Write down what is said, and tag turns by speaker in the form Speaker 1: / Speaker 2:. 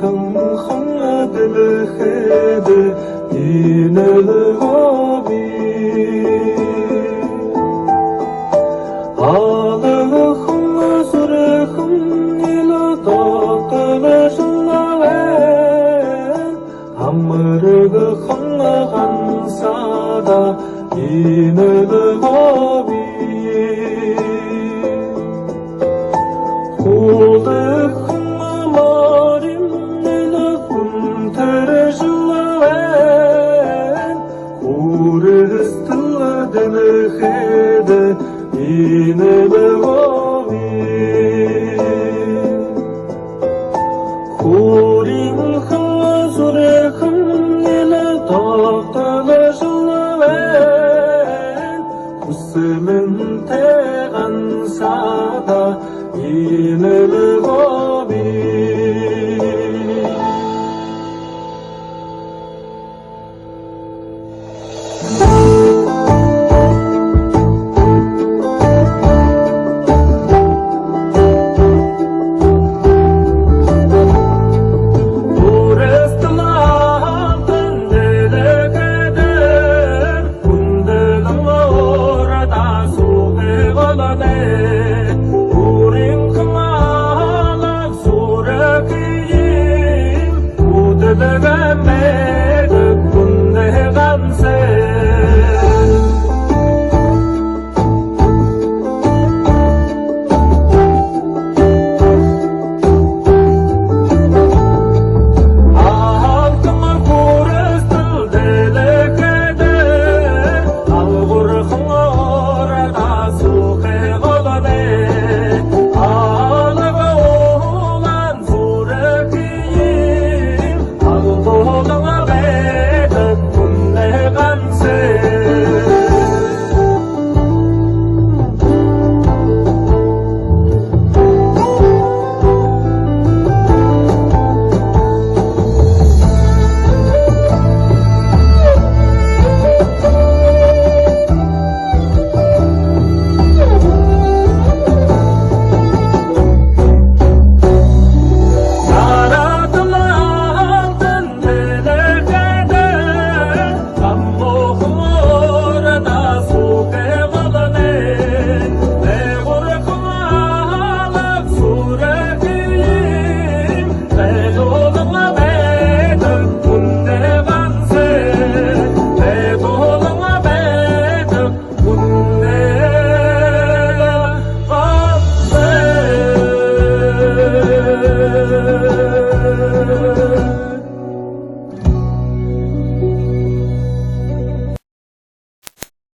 Speaker 1: Hằng không tên khê đê đi nơi gõ bi Ağlı không sure không ni lo to tơ sula ven Hamırgı không han sada đi nơi gõ bi Oldu không marim nela kun terjulaven Kuristilla deme khede ine bevo